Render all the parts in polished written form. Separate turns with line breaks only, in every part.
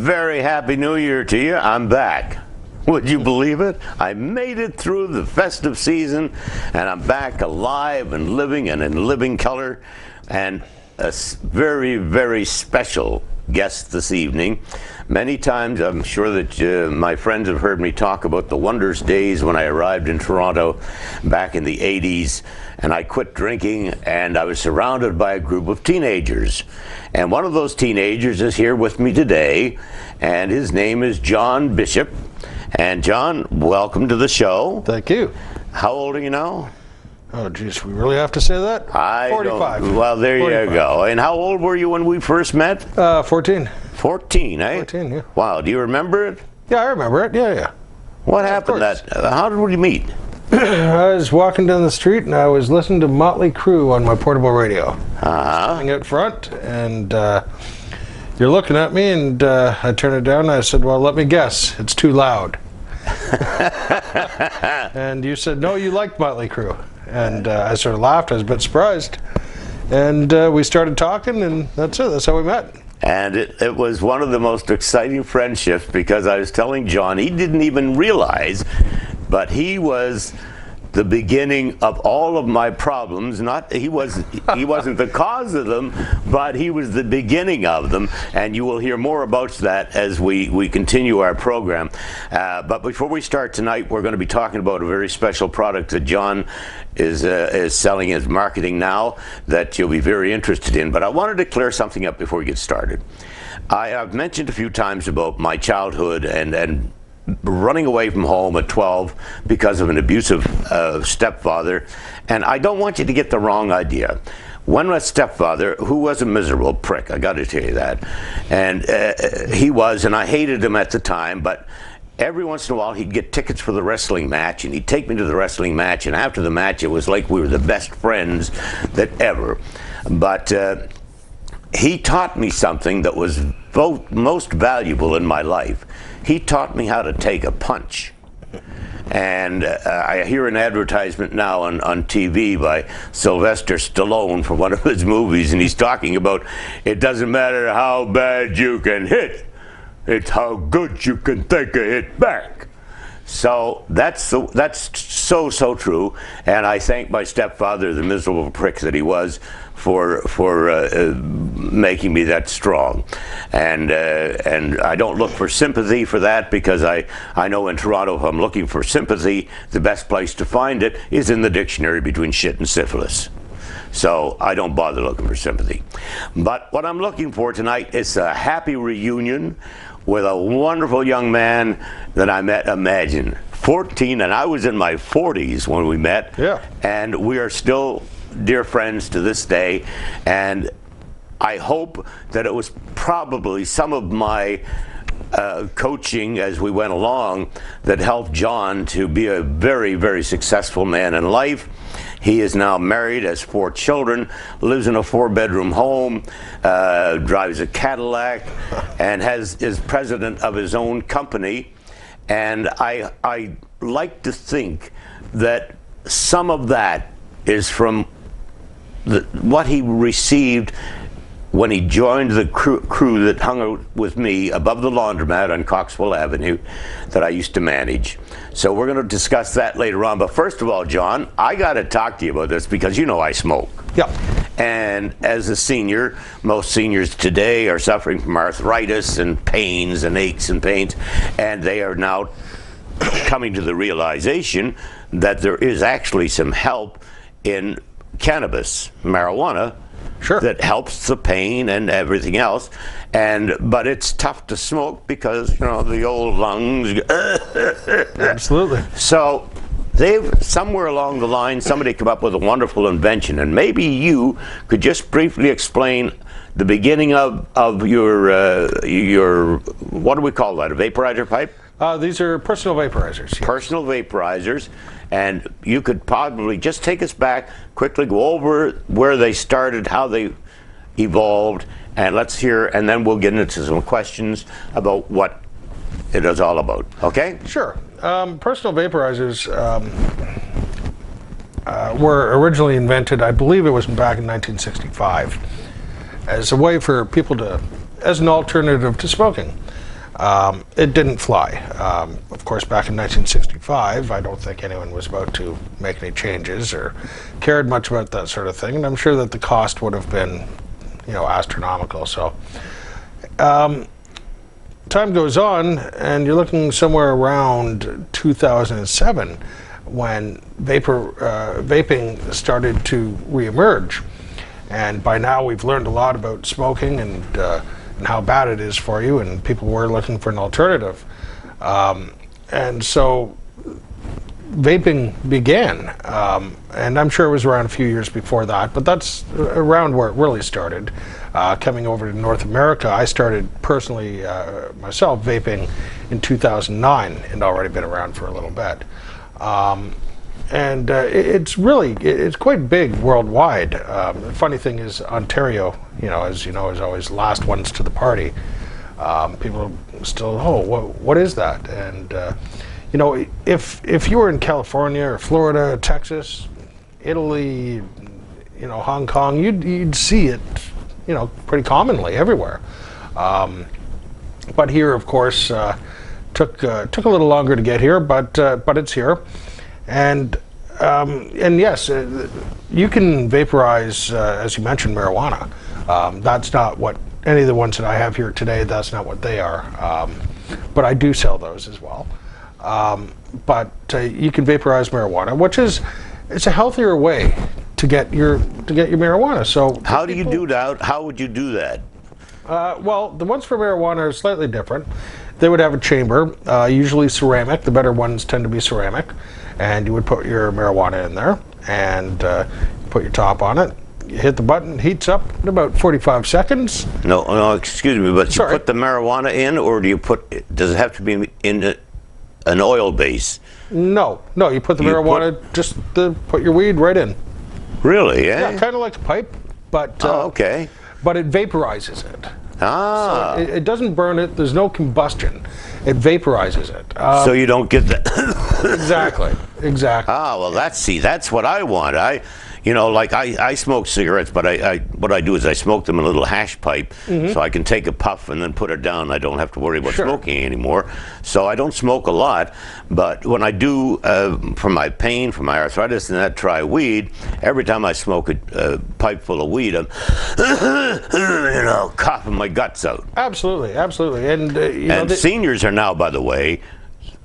very happy New Year to you. I'm back. Would you believe it? I made it through the festive season, and I'm back alive and living and in living color. And a very, very special guest this evening. Many times I'm sure that my friends have heard me talk about the wondrous days when I arrived in Toronto back in the 80s, and I quit drinking, and I was surrounded by a group of teenagers. And one of those teenagers is here with me today, and his name is John Bishop. And John, welcome to the show.
Thank you.
How old are you now?
Oh, geez, we really have to say that? 45.
Well, there
45.
you go. And how old were you when we first met?
14.
14, eh?
14, yeah.
Wow, do you remember it?
Yeah, I remember it. Yeah.
What happened? How did we meet?
I was walking down the street and I was listening to Motley Crue on my portable radio. Standing out front, and you're looking at me, and I turned it down and I said, well, let me guess, it's too loud. And you said, no, you liked Motley Crue. And I sort of laughed. I was a bit surprised. And we started talking, and that's it. That's how we met.
And it was one of the most exciting friendships, because I was telling John, he didn't even realize, but he was the beginning of all of my problems. He wasn't the cause of them, but he was the beginning of them, and you will hear more about that as we continue our program. But before we start tonight, we're going to be talking about a very special product that John is selling, is marketing now, that you'll be very interested in. But I wanted to clear something up before we get started. I've mentioned a few times about my childhood and running away from home at 12 because of an abusive stepfather. And I don't want you to get the wrong idea. When my stepfather, who was a miserable prick, I got to tell you that, and he was, and I hated him at the time, but every once in a while he'd get tickets for the wrestling match, and he'd take me to the wrestling match, and after the match it was like we were the best friends that ever. But he taught me something that was most valuable in my life. He taught me how to take a punch. And I hear an advertisement now on TV by Sylvester Stallone for one of his movies, and he's talking about, it doesn't matter how bad you can hit, it's how good you can take a hit back. So that's so true, and I thank my stepfather, the miserable prick that he was, for making me that strong. And I don't look for sympathy for that, because I know in Toronto, if I'm looking for sympathy, the best place to find it is in the dictionary between shit and syphilis. So I don't bother looking for sympathy. But what I'm looking for tonight is a happy reunion with a wonderful young man that I met. Imagine, 14, and I was in my 40s when we met.
Yeah. And
we are still dear friends to this day. And I hope that it was probably some of my coaching as we went along that helped John to be a very, very successful man in life. He is now married, has 4 children, lives in a 4-bedroom home, drives a Cadillac, and is president of his own company. And I like to think that some of that is from what he received when he joined the crew that hung out with me above the laundromat on Coxwell Avenue that I used to manage. So we're going to discuss that later on. But first of all, John, I got to talk to you about this, because you know I smoke.
Yeah.
And as a senior, most seniors today are suffering from arthritis and pains and aches and pains, and they are now coming to the realization that there is actually some help in cannabis, marijuana,
Sure.
that helps the pain and everything else, but it's tough to smoke because, you know, the old lungs.
Absolutely. So
they've, somewhere along the line, somebody come up with a wonderful invention, and maybe you could just briefly explain the beginning of your what do we call that, a vaporizer pipe?
These are personal vaporizers. Yes.
Personal vaporizers. And you could probably just take us back, quickly go over where they started, how they evolved, and let's hear, and then we'll get into some questions about what it is all about. Okay?
Sure. Personal vaporizers were originally invented, I believe it was back in 1965, as a way for people to, as an alternative to smoking. It didn't fly. Of course, back in 1965, I don't think anyone was about to make any changes or cared much about that sort of thing, and I'm sure that the cost would have been, astronomical. So, time goes on, and you're looking somewhere around 2007 when vaping started to reemerge. And by now we've learned a lot about smoking and how bad it is for you, and people were looking for an alternative. And so vaping began, and I'm sure it was around a few years before that, but that's around where it really started. Coming over to North America, I started personally, myself, vaping in 2009, and already been around for a little bit. And it's quite big worldwide. The funny thing is Ontario, as you know, is always the last ones to the party. People still, what is that? And if you were in California or Florida, Texas, Italy, Hong Kong, you'd see it, pretty commonly everywhere. But here, of course, took a little longer to get here, but it's here. And yes, you can vaporize, as you mentioned, marijuana. That's not what any of the ones that I have here today, that's not what they are. But I do sell those as well. But you can vaporize marijuana, which it's a healthier way to get your marijuana. So
how do you do that? How would you do that?
Well, the ones for marijuana are slightly different. They would have a chamber, usually ceramic. The better ones tend to be ceramic. And you would put your marijuana in there and put your top on it. You hit the button, heats up in about 45 seconds.
No, excuse me, but you put the marijuana in, or does it have to be in an oil base?
No, you put the marijuana, put your weed right in.
Really, eh?
Yeah, kind of like a pipe, but
okay.
But it vaporizes it.
Ah.
So it doesn't burn it, there's no combustion. It vaporizes it.
So you don't get that.
Exactly.
Ah, well, that's what I want. I smoke cigarettes, but what I do is I smoke them in a little hash pipe, so I can take a puff and then put it down. I don't have to worry about smoking anymore. So I don't smoke a lot, but when I do, for my pain, for my arthritis, and that, try weed, every time I smoke a pipe full of weed, I'm, coughing my guts out.
Absolutely. And
seniors are now, by the way,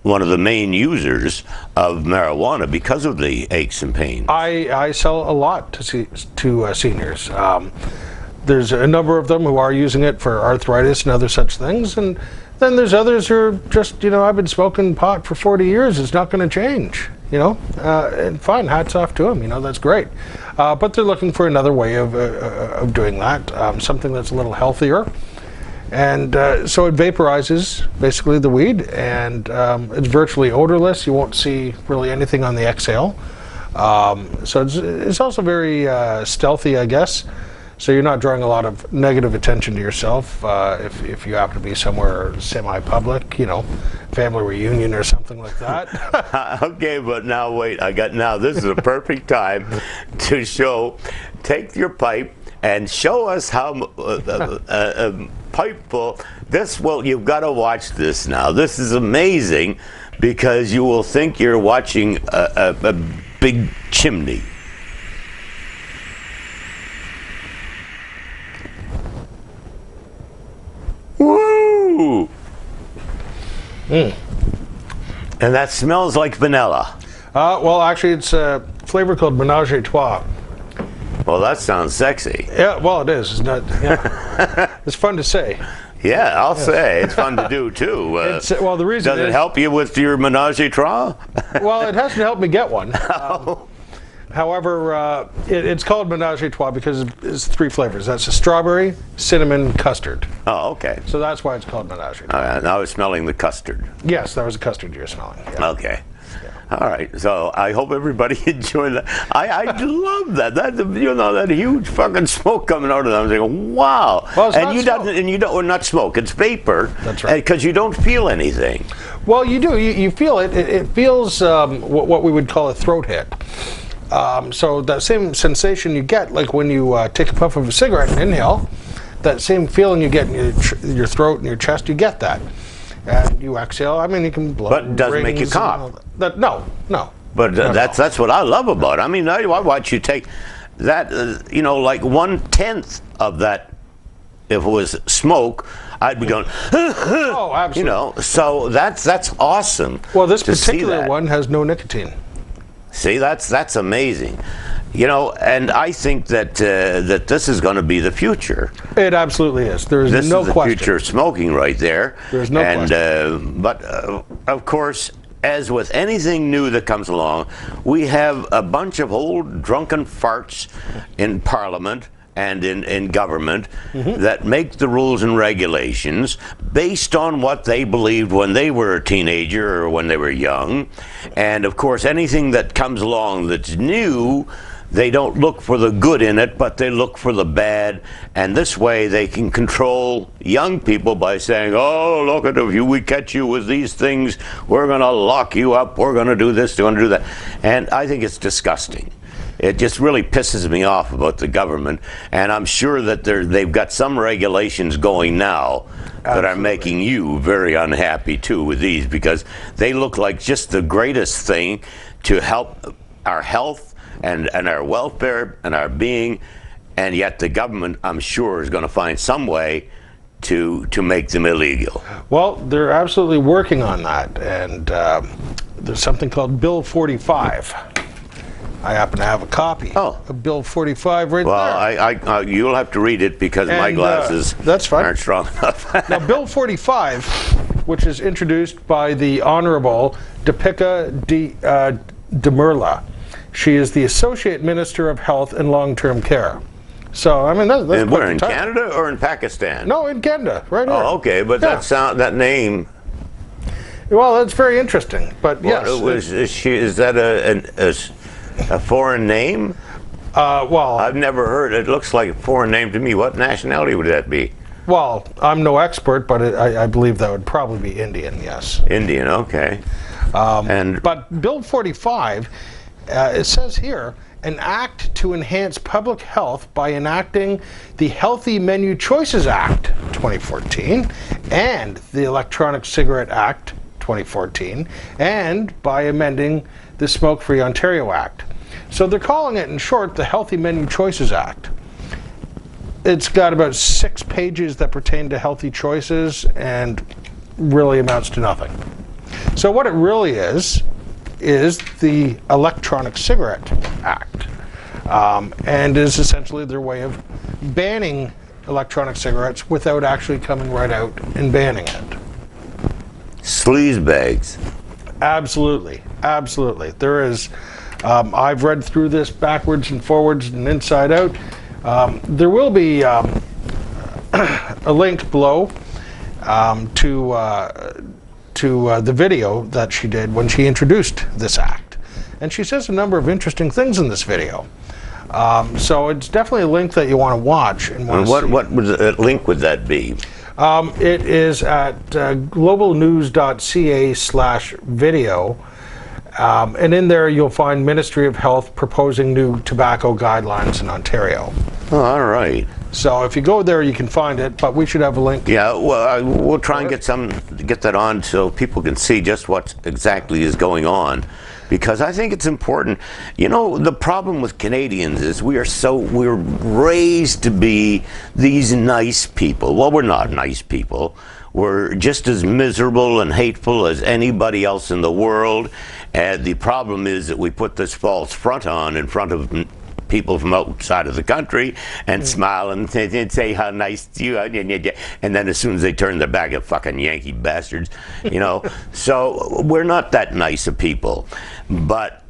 one of the main users of marijuana because of the aches and pains.
I sell a lot to seniors. There's a number of them who are using it for arthritis and other such things, and then there's others who are just, I've been smoking pot for 40 years, it's not going to change, and fine, hats off to them, that's great. But they're looking for another way of doing that, something that's a little healthier. And so it vaporizes basically the weed, and it's virtually odorless. You won't see really anything on the exhale. So it's also very stealthy, I guess. So you're not drawing a lot of negative attention to yourself if you happen to be somewhere semi-public, family reunion or something like that.
Okay, but now wait. This is a perfect time to take your pipe and show us how a pipe full. You've got to watch this now. This is amazing because you will think you're watching a big chimney. Woo! And that smells like vanilla.
Well, actually, it's a flavor called Menage a Trois.
Well, that sounds sexy.
Yeah, well, it is. It's not. Yeah. It's fun to say.
Yeah, I'll say it's fun to do too.
The reason
does it help you with your menage a trois?
Well, it hasn't helped me get one. However, it's called Menage a Trois because it's 3 flavors. That's a strawberry, cinnamon, custard.
Oh, okay.
So that's why it's called Menage a Trois.
All right, now I was smelling the custard.
Yes, that was the custard you were smelling. Yeah.
Okay. Yeah. All right, so I hope everybody enjoyed that. I love that. That huge fucking smoke coming out of them. I'm thinking, wow.
Well, it's
not smoke. It's vapor.
That's right.
Because you don't feel anything.
Well, you do. You feel it. It feels what we would call a throat hit. So that same sensation you get, like when you take a puff of a cigarette and inhale, that same feeling you get in your throat and your chest, you get that. and you exhale. I mean, you can blow.
But it doesn't make you
rings and all
cough.
that. No.
But that's what I love about it. I mean, I watch you take that, like 1/10 of that. If it was smoke, I'd be going.
Oh, absolutely.
So that's awesome.
Well, this particular one has no nicotine.
See, that's amazing. And I think that that this is going to be the future.
It absolutely is. There is
this
no
is the
question.
future of smoking right there.
There's no question.
But of course, as with anything new that comes along, we have a bunch of old drunken farts in Parliament and in government that make the rules and regulations based on what they believed when they were a teenager or when they were young. And of course, anything that comes along that's new, they don't look for the good in it, but they look for the bad. And this way they can control young people by saying, oh, look at if we catch you with these things, we're going to lock you up, we're going to do this, we're going to do that. And I think it's disgusting. It just really pisses me off about the government, and I'm sure that they've got some regulations going now that are making you very unhappy too with these, because they look like just the greatest thing to help our health and our welfare and our being, and yet the government, I'm sure, is going to find some way to make them illegal.
Well, they're absolutely working on that, and there's something called Bill 45. I happen to have a copy of Bill 45 right there.
Well, you'll have to read it because my glasses aren't strong enough.
Now, Bill 45, which is introduced by the Honorable Deepika Demirla. She is the Associate Minister of Health and Long-Term Care. So, I mean, that's
and where, in Canada or in Pakistan?
No, in Canada, right here.
Oh, okay, but that name...
Well, that's very interesting, but yes.
Is that a foreign name?
Well,
I've never heard. It looks like a foreign name to me. What nationality would that be?
Well, I'm no expert, but I believe that would probably be Indian. Yes.
Indian, okay.
But Bill 45, it says here, an act to enhance public health by enacting the Healthy Menu Choices Act 2014 and the Electronic Cigarette Act 2014, and by amending the Smoke-Free Ontario Act. So they're calling it, in short, the Healthy Menu Choices Act. It's got about 6 pages that pertain to healthy choices and really amounts to nothing. So what it really is the Electronic Cigarette Act, and is essentially their way of banning electronic cigarettes without actually coming right out and banning it.
Sleaze bags.
Absolutely. There is, I've read through this backwards and forwards and inside out. There will be a link below to the video that she did when she introduced this act. And she says a number of interesting things in this video. So it's definitely a link that you want to watch. And
what link would that be?
It is at globalnews.ca/video. And in there you'll find Ministry of Health proposing new tobacco guidelines in Ontario.
Oh, all right.
So if you go there, you can find it, but we should have a link.
Yeah, well, we'll try and get that on so people can see just what exactly is going on, because I think it's important. You know, the problem with Canadians is we're raised to be these nice people. Well, we're not nice people. We're just as miserable and hateful as anybody else in the world. And the problem is that we put this false front on in front of people from outside of the country and smile and say how nice you are, and then as soon as they turn their back, at fucking Yankee bastards, you know. So we're not that nice of people, but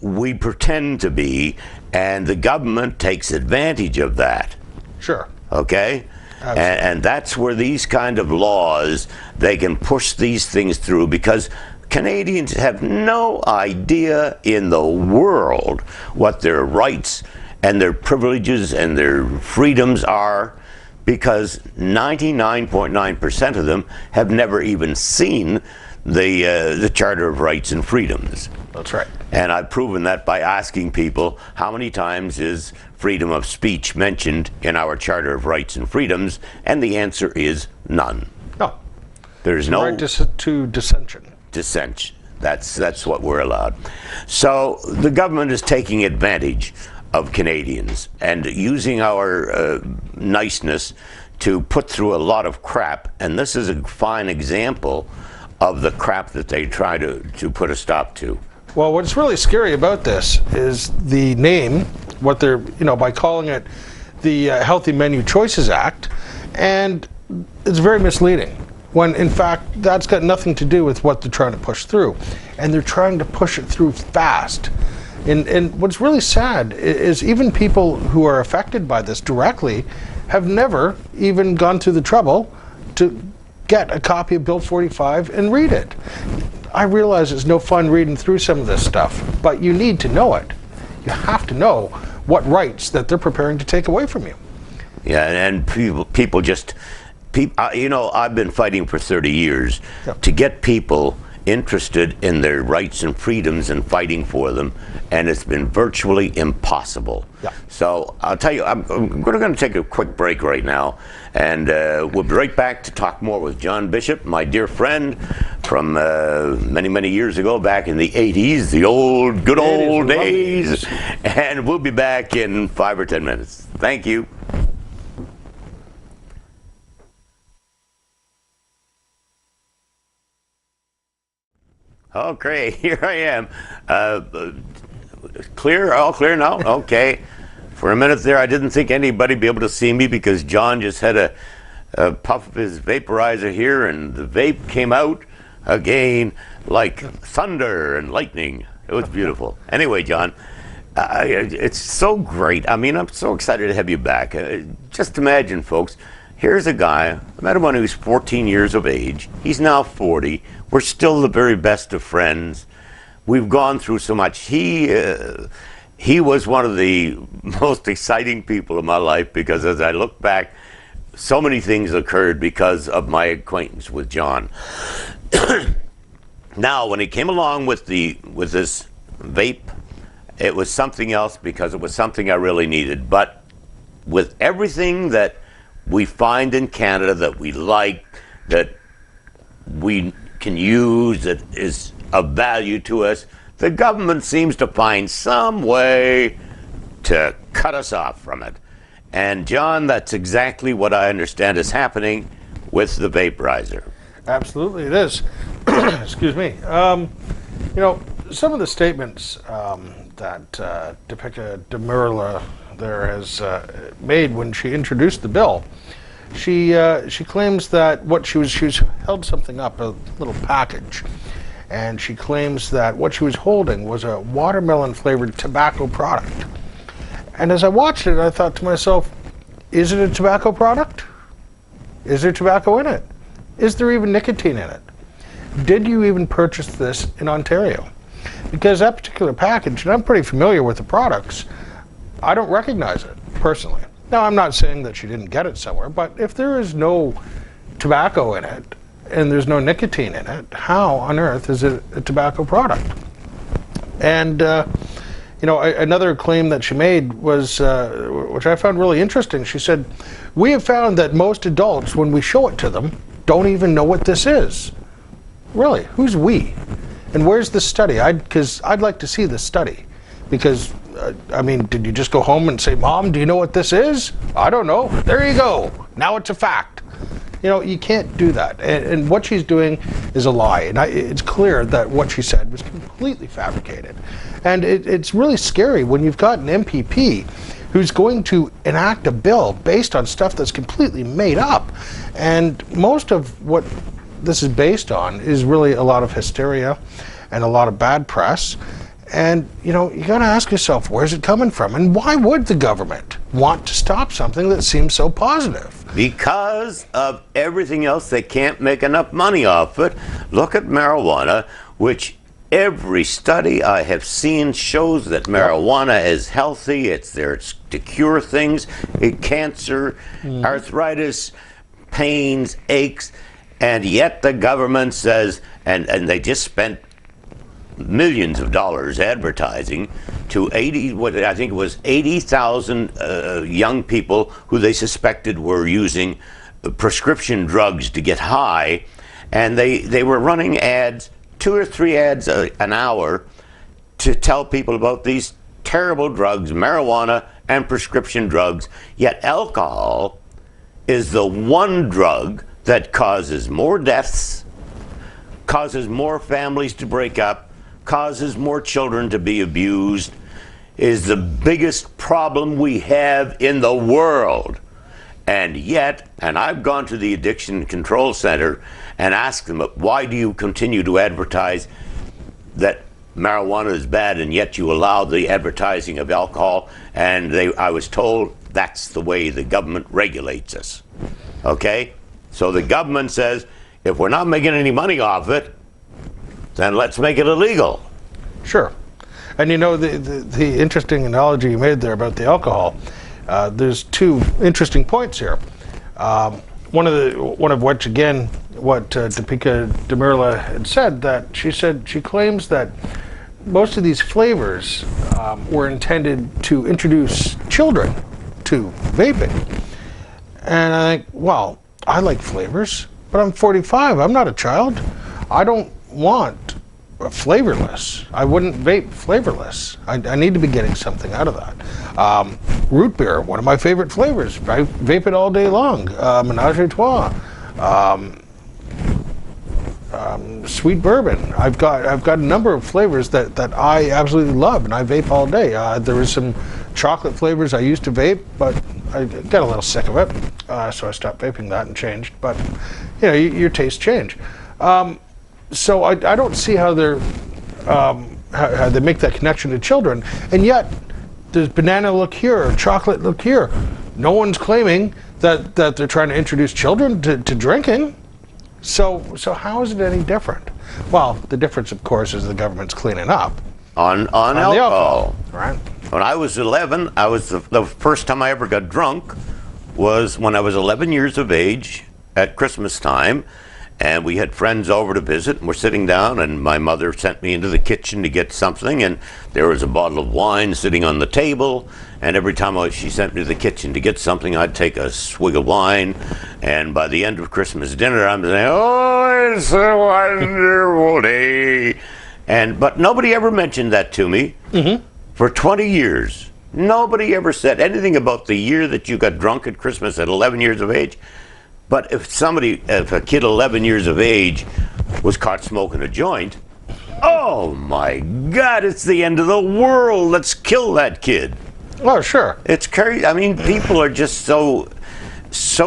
we pretend to be, and the government takes advantage of that.
Sure.
Okay? And that's where these kind of laws, they can push these things through, because Canadians have no idea in the world what their rights and their privileges and their freedoms are, because 99.9% of them have never even seen the Charter of Rights and Freedoms.
That's right.
And I've proven that by asking people, how many times is freedom of speech mentioned in our Charter of Rights and Freedoms? And the answer is none.
No.
There's no
right to dissension.
dissent. That's what we're allowed. So the government is taking advantage of Canadians and using our niceness to put through a lot of crap. And this is a fine example of the crap that they try to put a stop to.
Well, what's really scary about this is the name, what they're, by calling it the Healthy Menu Choices Act, and it's very misleading, when in fact that's got nothing to do with what they're trying to push through. And they're trying to push it through fast. And what's really sad is even people who are affected by this directly have never even gone through the trouble to get a copy of Bill 45 and read it. I realize it's no fun reading through some of this stuff, but you need to know it. You have to know what rights that they're preparing to take away from you.
Yeah, and people just, I've been fighting for 30 years to get people interested in their rights and freedoms and fighting for them, and it's been virtually impossible. Yeah. So I'll tell you, we're going to take a quick break right now, and we'll be right back to talk more with John Bishop, my dear friend from many, many years ago, back in the 80s, the good old days. And we'll be back in 5 or 10 minutes. Thank you. Okay, here I am. Clear? All clear now? Okay. For a minute there, I didn't think anybody would be able to see me because John just had a puff of his vaporizer here, and the vape came out again like thunder and lightning. It was beautiful. Anyway, John, it's so great. I mean, I'm so excited to have you back. Just imagine, folks. Here's a guy, I met him when he was 14 years of age. He's now 40. We're still the very best of friends. We've gone through so much. He was one of the most exciting people in my life because as I look back, so many things occurred because of my acquaintance with John. Now, when he came along with this vape, it was something else because it was something I really needed. But with everything that we find in Canada that we like, that we can use, that is of value to us, the government seems to find some way to cut us off from it. And John, that's exactly what I understand is happening with the vaporizer.
Absolutely, it is. Excuse me. Some of the statements that Depica Demirla there has made when she introduced the bill, she claims that she's held something up, a little package, and she claims that what she was holding was a watermelon flavored tobacco product. And as I watched it, I thought to myself, is it a tobacco product? Is there tobacco in it? Is there even nicotine in it? Did you even purchase this in Ontario? Because that particular package, and I'm pretty familiar with the products, I don't recognize it personally. Now, I'm not saying that she didn't get it somewhere, but if there is no tobacco in it and there's no nicotine in it, how on earth is it a tobacco product? And another claim that she made was, which I found really interesting. She said, "We have found that most adults, when we show it to them, don't even know what this is." Really, who's we? And where's the study? Because I'd like to see the study. Because, did you just go home and say, "Mom, do you know what this is?" "I don't know." There you go. Now it's a fact. You can't do that. And what she's doing is a lie. And it's clear that what she said was completely fabricated. And it's really scary when you've got an MPP who's going to enact a bill based on stuff that's completely made up. And most of what this is based on is really a lot of hysteria and a lot of bad press. And, you got to ask yourself, where's it coming from? And why would the government want to stop something that seems so positive?
Because of everything else, they can't make enough money off it. Look at marijuana, which every study I have seen shows that marijuana is healthy. It's there to cure things, cancer, arthritis, pains, aches. And yet the government says, and they just spent millions of dollars advertising to 80,000 young people who they suspected were using prescription drugs to get high, and they were running ads, 2 or 3 ads an hour, to tell people about these terrible drugs, marijuana and prescription drugs. Yet alcohol is the one drug that causes more deaths, causes more families to break up, causes more children to be abused, is the biggest problem we have in the world. And yet, and I've gone to the Addiction Control Center and asked them, why do you continue to advertise that marijuana is bad, and yet you allow the advertising of alcohol? And I was told that's the way the government regulates us. Okay? So the government says, if we're not making any money off it, then let's make it illegal.
Sure. And you know, the interesting analogy you made there about the alcohol, there's 2 interesting points here. One of which, again, what Deepika Demirla had said, that she claims that most of these flavors were intended to introduce children to vaping. And I think, well, I like flavors, but I'm 45. I'm not a child. I don't want flavorless. I wouldn't vape flavorless. I need to be getting something out of that. Root beer, one of my favorite flavors. I vape it all day long. Menage a trois. Sweet bourbon. I've got a number of flavors that I absolutely love, and I vape all day. There was some chocolate flavors I used to vape, but I got a little sick of it, so I stopped vaping that and changed. But you know, your tastes change. So I don't see how how they make that connection to children, and yet there's banana liqueur, chocolate liqueur. No one's claiming that they're trying to introduce children to drinking. So how is it any different? Well, the difference, of course, is the government's cleaning up
on alcohol.
Right.
When I was 11, I was the first time I ever got drunk was when I was 11 years of age at Christmas time. And we had friends over to visit, and we're sitting down, and my mother sent me into the kitchen to get something, and there was a bottle of wine sitting on the table, and every time she sent me to the kitchen to get something, I'd take a swig of wine, and by the end of Christmas dinner, I'm saying, oh, it's a wonderful day. But nobody ever mentioned that to me for 20 years. Nobody ever said anything about the year that you got drunk at Christmas at 11 years of age. But if a kid 11 years of age was caught smoking a joint, oh my God, it's the end of the world. Let's kill that kid.
Oh, sure.
It's crazy. I mean, people are just so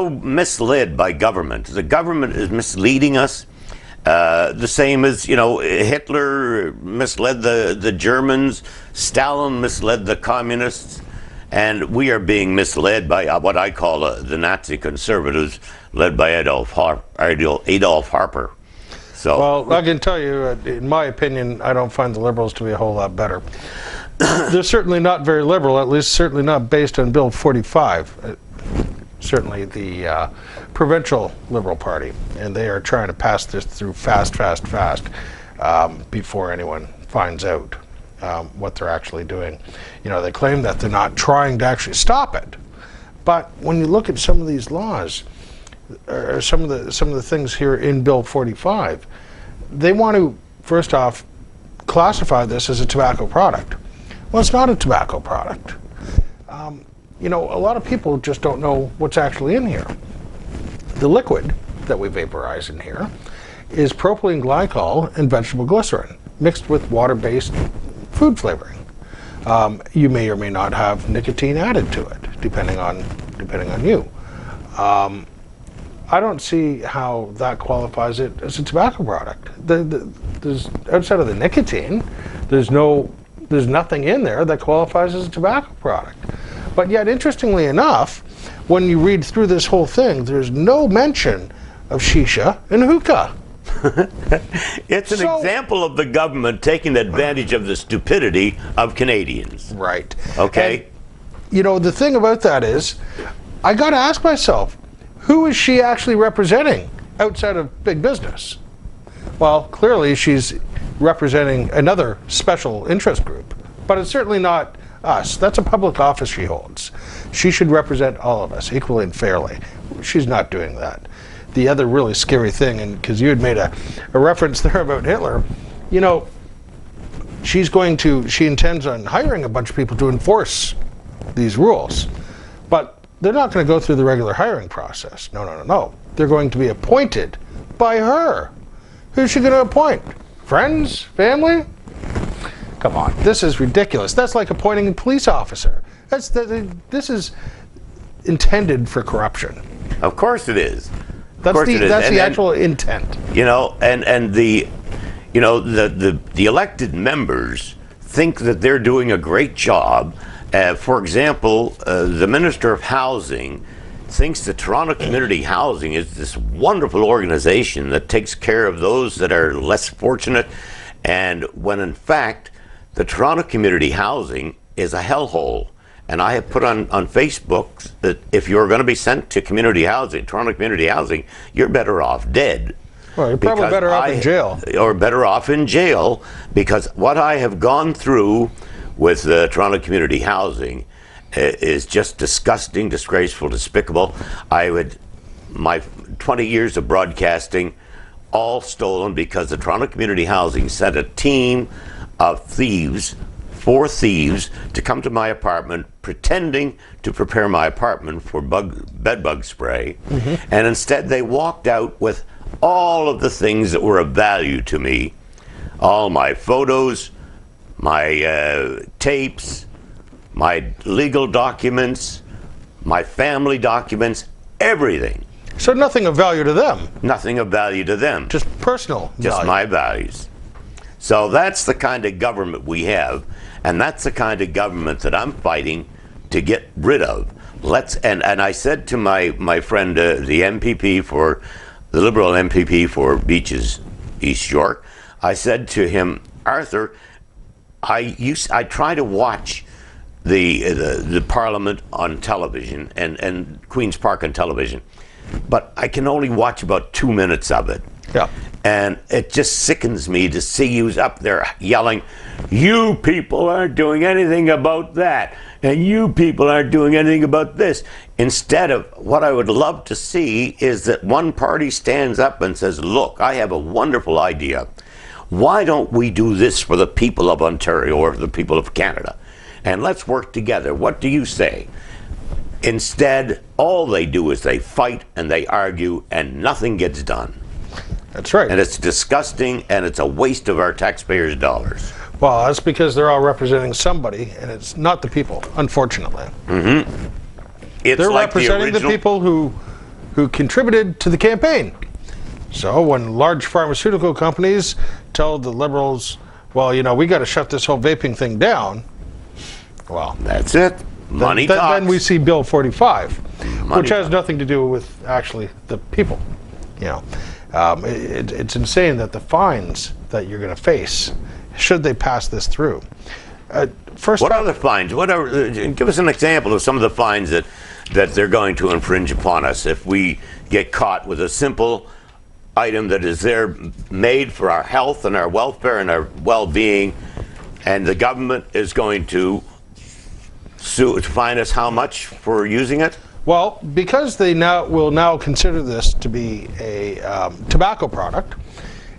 misled by government. The government is misleading us. The same as, you know, Hitler misled the Germans, Stalin misled the communists. And we are being misled by what I call the Nazi conservatives, led by Adolf Harper. So,
well, I can tell you, in my opinion, I don't find the liberals to be a whole lot better. They're certainly not very liberal, at least certainly not based on Bill 45. Certainly the provincial Liberal Party, and they are trying to pass this through fast, before anyone finds out what they're actually doing. You know, they claim that they're not trying to actually stop it, but when you look at some of these laws, or some of the things here in Bill 45, they want to first off classify this as a tobacco product. Well, it's not a tobacco product. You know, a lot of people just don't know what's actually in here. The liquid that we vaporize in here is propylene glycol and vegetable glycerin mixed with water-based food flavoring. You may or may not have nicotine added to it, depending on you. I don't see how that qualifies it as a tobacco product. There's outside of the nicotine, there's nothing in there that qualifies as a tobacco product. But yet, interestingly enough, when you read through this whole thing, there's no mention of shisha and hookah.
It's an example of the government taking advantage of the stupidity of Canadians.
Right.
Okay.
And, you know, the thing about that is, I got to ask myself, who is she actually representing outside of big business? Well, clearly she's representing another special interest group, but it's certainly not us. That's a public office she holds. She should represent all of us equally and fairly. She's not doing that. the other really scary thing, and because you had made a reference there about Hitler, you know, she intends on hiring a bunch of people to enforce these rules. But they're not going to go through the regular hiring process. No. They're going to be appointed by her. Who's she going to appoint? Friends? Family? Come on, this is ridiculous. That's like appointing a police officer. This is intended for corruption.
Of course it is.
That's the actual intent.
You know, and the elected members think that they're doing a great job. For example, the Minister of Housing thinks that Toronto Community Housing is this wonderful organization that takes care of those that are less fortunate, and when in fact the Toronto Community Housing is a hellhole. And I have put on Facebook that if you're going to be sent to community housing, Toronto Community Housing, you're better off dead.
Well, you're probably better off in jail.
Or better off in jail, because what I have gone through with Toronto Community Housing is just disgusting, disgraceful, despicable. My 20 years of broadcasting, all stolen because the Toronto Community Housing sent a team of thieves, 4 thieves, to come to my apartment pretending to prepare my apartment for bed bug spray. Mm-hmm. And instead they walked out with all of the things that were of value to me. All my photos, my tapes, my legal documents, my family documents, everything.
So nothing of value to them?
Nothing of value to them.
Just personal
Just
value.
my values. So that's the kind of government we have, and that's the kind of government that I'm fighting to get rid of. And I said to my friend, the MPP for the Liberal MPP for Beaches, East York, I said to him, Arthur, I try to watch the Parliament on television and Queen's Park on television, but I can only watch about 2 minutes of it.
Yeah.
And it just sickens me to see you up there yelling, you people aren't doing anything about that, and you people aren't doing anything about this. Instead of, what I would love to see is that one party stands up and says, look, I have a wonderful idea. Why don't we do this for the people of Ontario or the people of Canada? And let's work together. What do you say? Instead, all they do is they fight and they argue and nothing gets done.
That's right.
And it's disgusting, and it's a waste of our taxpayers' dollars.
Well, that's because they're all representing somebody, and it's not the people, unfortunately.
Mm-hmm.
They're like representing the people who contributed to the campaign. So when large pharmaceutical companies tell the Liberals, well, you know, we got to shut this whole vaping thing down, well,
that's it. Money talks.
Then we see Bill 45, which has nothing to do with actually the people. You know, it's insane that the fines that you're going to face, should they pass this through.
What are the fines? Give us an example of some of the fines that they're going to infringe upon us if we get caught with a simple item that is there made for our health and our welfare and our well-being, and the government is going to fine us how much for using it?
Well, because they will now consider this to be a tobacco product,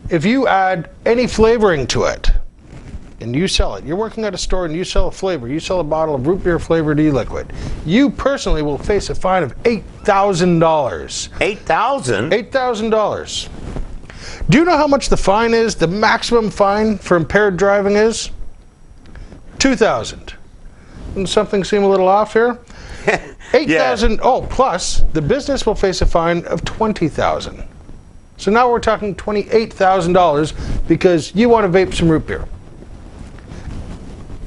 if you add any flavoring to it and you sell it, you're working at a store and you sell a flavor, you sell a bottle of root beer flavored e-liquid, you personally will face a fine of $8,000.
$8,000?
$8,000. Do you know how much the fine is? The maximum fine for impaired driving is $2,000. Doesn't something seem a little off here? $8,000. Yeah. Oh, plus the business will face a fine of $20,000. So now we're talking $28,000 because you want to vape some root beer.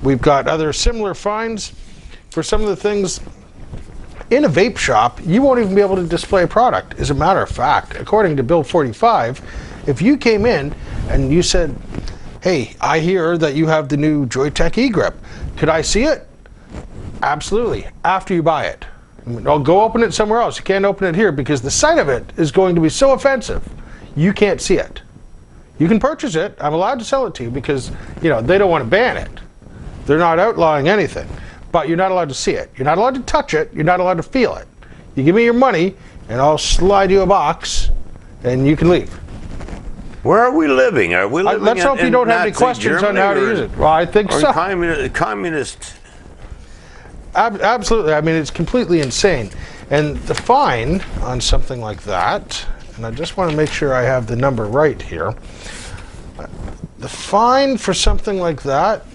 We've got other similar fines for some of the things. In a vape shop, you won't even be able to display a product. As a matter of fact, according to Bill 45, if you came in and you said, hey, I hear that you have the new Joytech e-grip. Could I see it? Absolutely, after you buy it. I'll go open it somewhere else. You can't open it here because the sight of it is going to be so offensive. You can't see it. You can purchase it. I'm allowed to sell it to you because, you know, they don't want to ban it. They're not outlawing anything. But you're not allowed to see it. You're not allowed to touch it. You're not allowed to feel it. You give me your money, and I'll slide you a box, and you can leave.
Where are we living? Are we living
let's hope you don't have any questions
Germany
on how to use it. Well, I think so.
Communist.
Absolutely. I mean, it's completely insane. And the fine on something like that, and I just want to make sure I have the number right here. The fine for something like that,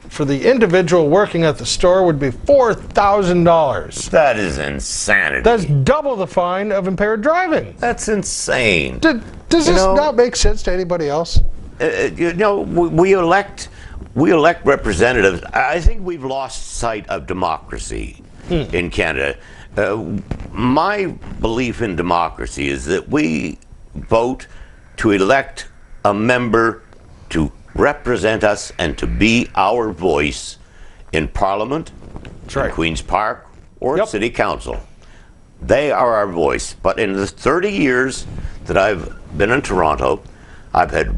for the individual working at the store, would be $4,000.
That is insanity.
That's double the fine of impaired driving.
That's insane.
Does this not make sense to anybody else?
We elect representatives. I think we've lost sight of democracy in Canada. My belief in democracy is that we vote to elect a member to represent us and to be our voice in Parliament, in Queen's Park, or City Council. They are our voice. But in the 30 years that I've been in Toronto, I've had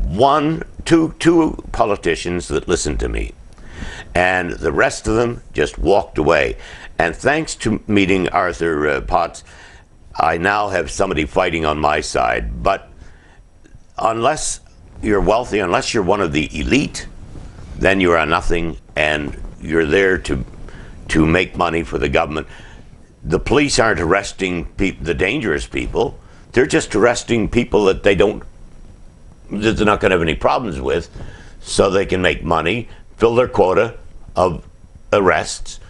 two politicians that listened to me, and the rest of them just walked away. And thanks to meeting Arthur Potts, I now have somebody fighting on my side. But unless you're wealthy, unless you're one of the elite, then you are nothing, and you're there to make money for the government. The police aren't arresting the dangerous people. They're just arresting people that they're not going to have any problems with, so they can make money, fill their quota of arrests,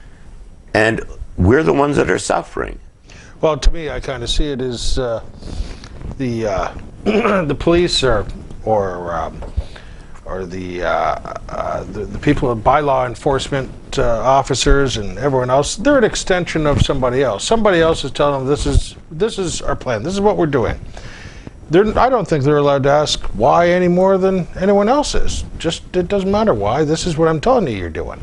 and we're the ones that are suffering.
Well, to me, I kind of see it as the police or the people, bylaw enforcement officers and everyone else. They're an extension of somebody else. Somebody else is telling them this is our plan. This is what we're doing. I don't think they're allowed to ask why any more than anyone else is. Just, it doesn't matter why. This is what I'm telling you you're doing,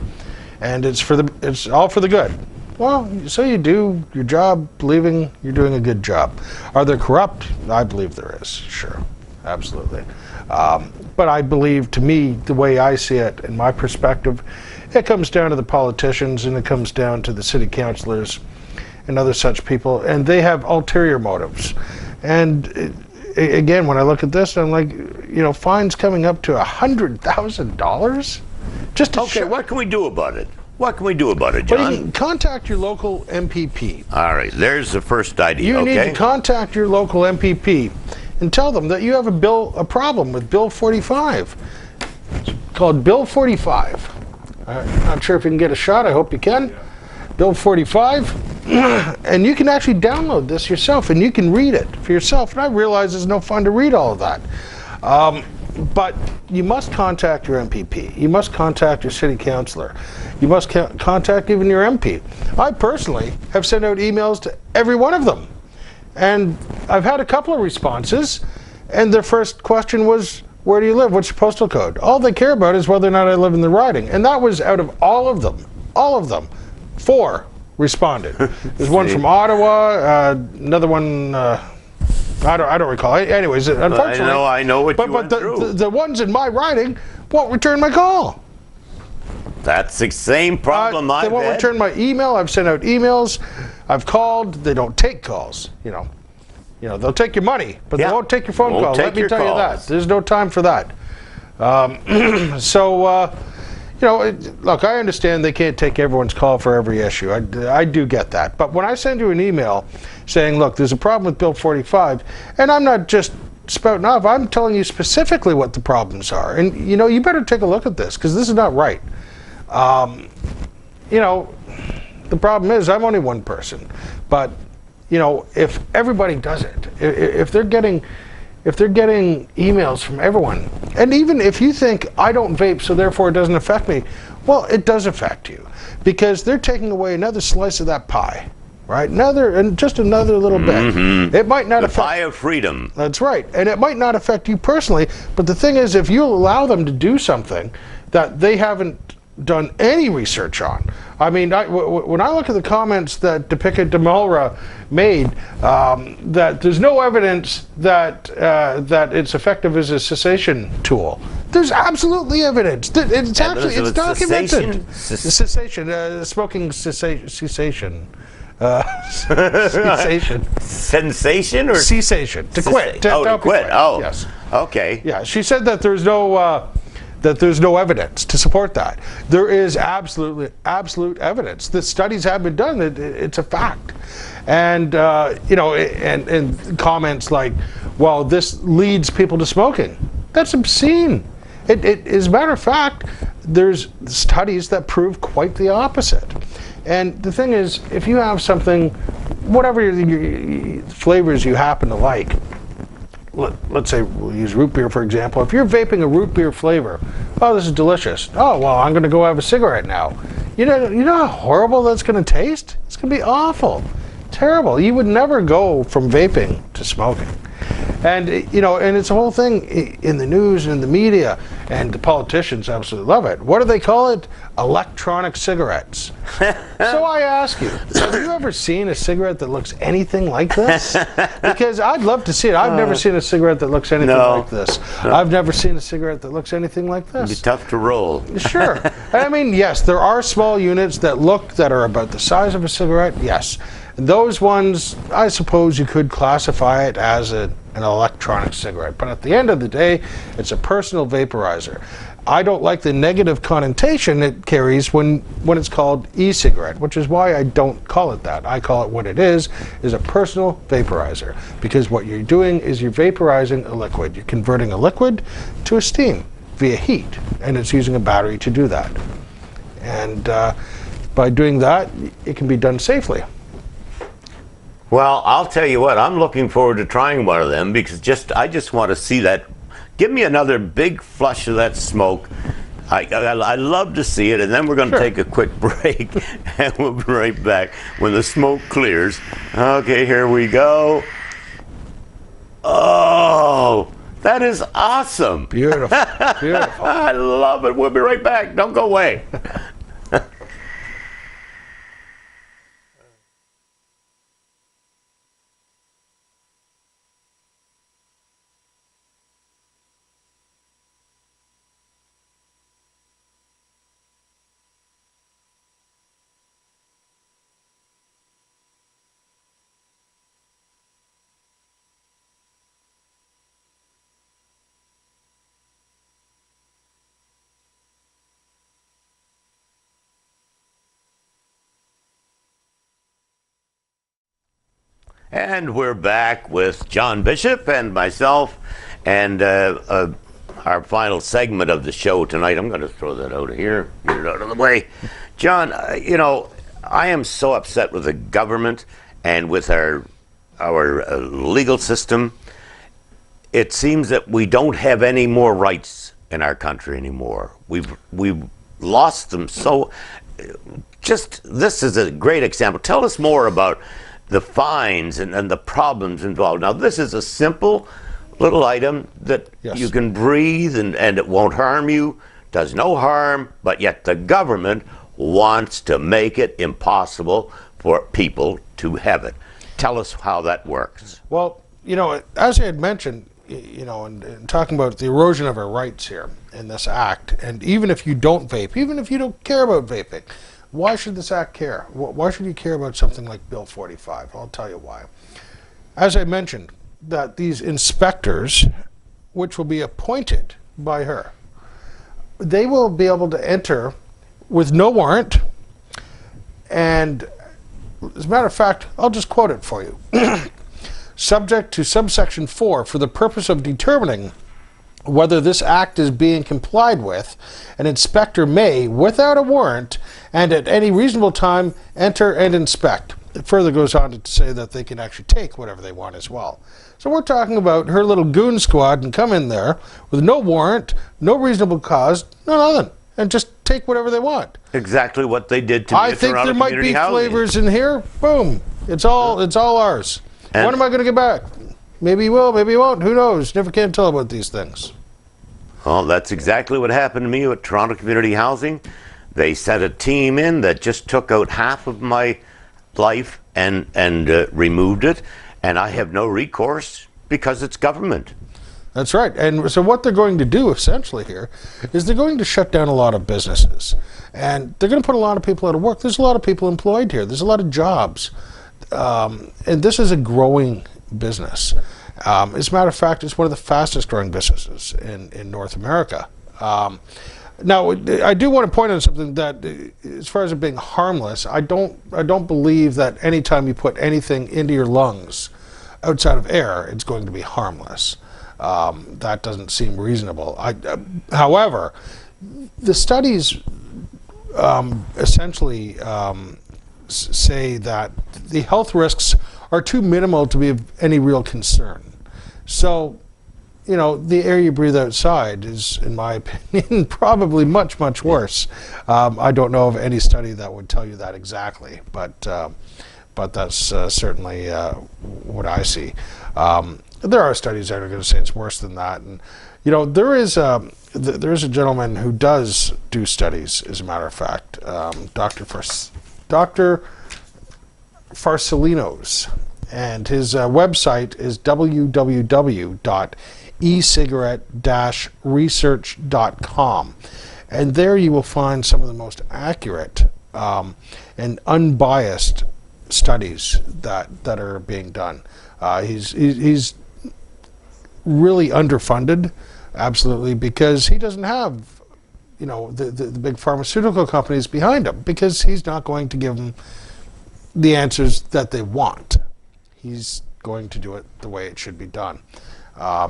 and it's all for the good. Well, so you do your job believing you're doing a good job. Are there corrupt? I believe there is. Sure, absolutely. But I believe, to me, the way I see it, in my perspective, it comes down to the politicians and it comes down to the city councillors and other such people, and they have ulterior motives. And again, when I look at this, I'm like, fines coming up to $100,000? Just to
okay, what can we do about it? What can we do about it, John?
Well, you can contact your local MPP.
All right, there's the first idea.
You need to contact your local MPP and tell them that you have a problem with Bill 45. It's called Bill 45. I'm not sure if you can get a shot. I hope you can. Yeah. Bill 45. And you can actually download this yourself, and you can read it for yourself. And I realize it's no fun to read all of that. But you must contact your MPP. You must contact your city councillor. You must contact even your MP. I personally have sent out emails to every one of them. And I've had a couple of responses, and their first question was, where do you live? What's your postal code? All they care about is whether or not I live in the riding. And that was out of all of them, 4 responded. There's one from Ottawa, another one, I don't recall. Anyways, unfortunately,
I know what you went through.
But the ones in my riding won't return my call.
That's the same problem I've had.
They won't return my email. I've sent out emails. I've called. They don't take calls. They'll take your money, but they won't take your phone calls. Let me tell you that. There's no time for that. Look, I understand they can't take everyone's call for every issue. I do get that. But when I send you an email saying, look, there's a problem with Bill 45, and I'm not just spouting off, I'm telling you specifically what the problems are. And, you better take a look at this, because this is not right. The problem is I'm only one person. But, if everybody does it, if they're getting emails from everyone, and even if you think I don't vape, so therefore it doesn't affect me, well, it does affect you, because they're taking away another slice of that pie, right? Just another little bit. It might not affect the
pie of freedom.
That's right, and it might not affect you personally. But the thing is, if you allow them to do something that they haven't done any research on. I mean, when I look at the comments that Deepika Demalra made, that there's no evidence that it's effective as a cessation tool. There's absolutely evidence. It's documented. Cessation, smoking cessation. Cessation.
Sensation or
Cessation. To quit.
To quit. Oh,
yes.
Okay.
Yeah, she said that there's no evidence to support that. There is absolute evidence. The studies have been done. It's a fact. And and comments like, "Well, this leads people to smoking." That's obscene. As a matter of fact, there's studies that prove quite the opposite. And the thing is, if you have something, whatever your flavors you happen to like, let's say we'll use root beer for example. If you're vaping a root beer flavor, oh, this is delicious. Oh, well, I'm going to go have a cigarette now. You know how horrible that's going to taste? It's going to be awful, terrible. You would never go from vaping to smoking. And and it's a whole thing in the news and in the media, and the politicians absolutely love it. What do they call it? Electronic cigarettes. So I ask you, have you ever seen a cigarette that looks anything like this? Because I'd love to see it. I've never seen a cigarette that looks anything like this. No. I've never seen a cigarette that looks anything like this.
It'd be tough to roll.
Sure. I mean, yes, there are small units that are about the size of a cigarette, yes. And those ones, I suppose you could classify it as an electronic cigarette. But at the end of the day, it's a personal vaporizer. I don't like the negative connotation it carries when it's called e-cigarette, which is why I don't call it that. I call it what it is a personal vaporizer. Because what you're doing is you're vaporizing a liquid. You're converting a liquid to a steam via heat. And it's using a battery to do that. And by doing that, it can be done safely.
Well, I'll tell you what, I'm looking forward to trying one of them because I just want to see that. Give me another big flush of that smoke. I love to see it, and then we're going to take a quick break, and we'll be right back when the smoke clears. Okay, here we go. Oh, that is awesome.
Beautiful, beautiful.
I love it. We'll be right back. Don't go away. And we're back with John Bishop and myself, and our final segment of the show tonight. I'm going to throw that out of here, get it out of the way. John, I am so upset with the government and with our legal system. It seems that we don't have any more rights in our country anymore. We've lost them. So, this is a great example. Tell us more about the fines and the problems involved. Now, this is a simple little item that you can breathe and it won't harm you, does no harm, but yet the government wants to make it impossible for people to have it. Tell us how that works.
Well, as I had mentioned, and talking about the erosion of our rights here in this act, and even if you don't vape, even if you don't care about vaping, why should this act care? Why should you care about something like Bill 45? I'll tell you why. As I mentioned, that these inspectors, which will be appointed by her, they will be able to enter with no warrant, and as a matter of fact, I'll just quote it for you. Subject to subsection 4, for the purpose of determining whether this act is being complied with, an inspector may, without a warrant, and at any reasonable time, enter and inspect. It further goes on to say that they can actually take whatever they want as well. So we're talking about her little goon squad can come in there with no warrant, no reasonable cause, no nothing, and just take whatever they want.
Exactly what they did to me.
I think there might be flavors in here. Boom. It's all ours. And when am I going to get back? Maybe he will, maybe he won't. Who knows? Never can tell about these things.
Well, that's exactly what happened to me at Toronto Community Housing. They sent a team in that just took out half of my life and removed it, and I have no recourse because it's government.
That's right. And so what they're going to do essentially here is they're going to shut down a lot of businesses. And they're going to put a lot of people out of work. There's a lot of people employed here. There's a lot of jobs. And this is a growing business. As a matter of fact, it's one of the fastest growing businesses in North America. Now, I do want to point out something that, as far as it being harmless, I don't believe that anytime you put anything into your lungs outside of air, it's going to be harmless. That doesn't seem reasonable. However, the studies essentially say that the health risks are too minimal to be of any real concern. So, you know, the air you breathe outside is, in my opinion, probably much, much worse. I don't know of any study that would tell you that exactly, but that's certainly what I see. There are studies that are going to say it's worse than that, and you know, there is a gentleman who does do studies. As a matter of fact, Dr. Farsalinos, and his website is www.ecigarette-research.com, and there you will find some of the most accurate and unbiased studies that are being done. He's really underfunded, absolutely, because he doesn't have, you know, the big pharmaceutical companies behind him, because he's not going to give them the answers that they want. He's going to do it the way it should be done.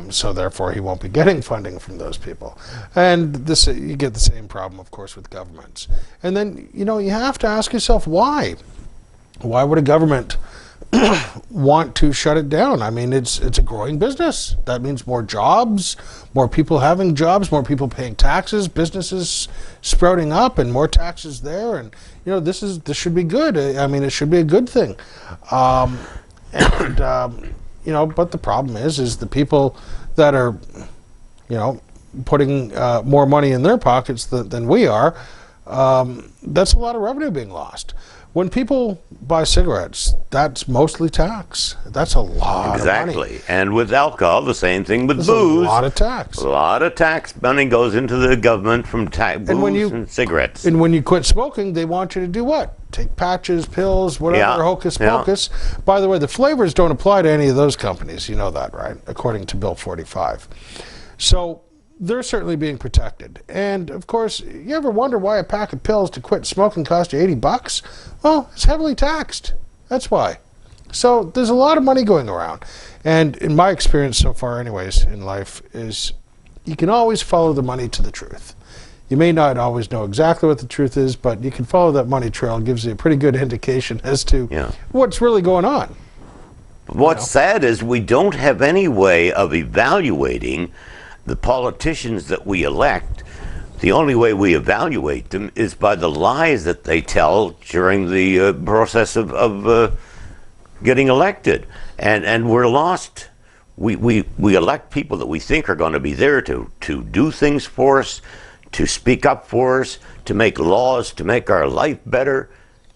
So therefore he won't be getting funding from those people. And this, you get the same problem, of course, with governments. And then, you know, you have to ask yourself why. Why would a government want to shut it down? I mean, it's a growing business. That means more jobs, more people having jobs, more people paying taxes, businesses sprouting up, and more taxes there. And you know, this should be good. I mean, it should be a good thing. You know, but the problem is the people that are, you know, putting more money in their pockets than we are. That's a lot of revenue being lost. When people buy cigarettes, that's mostly tax. That's a lot of money.
Exactly. And with alcohol, the same thing with booze.
A lot of tax.
A lot of tax money goes into the government from booze and cigarettes.
And when you quit smoking, they want you to do what? Take patches, pills, whatever, hocus pocus. Yeah. By the way, the flavors don't apply to any of those companies. You know that, right? According to Bill 45. So they're certainly being protected. And of course, you ever wonder why a pack of pills to quit smoking cost you $80? Well, it's heavily taxed. That's why. So there's a lot of money going around. And in my experience so far anyways in life is you can always follow the money to the truth. You may not always know exactly what the truth is, but you can follow that money trail. It gives you a pretty good indication as to what's really going on.
What's sad is we don't have any way of evaluating the politicians that we elect. The only way we evaluate them is by the lies that they tell during the process of getting elected. And we're lost. We elect people that we think are going to be there to do things for us, to speak up for us, to make laws, to make our life better,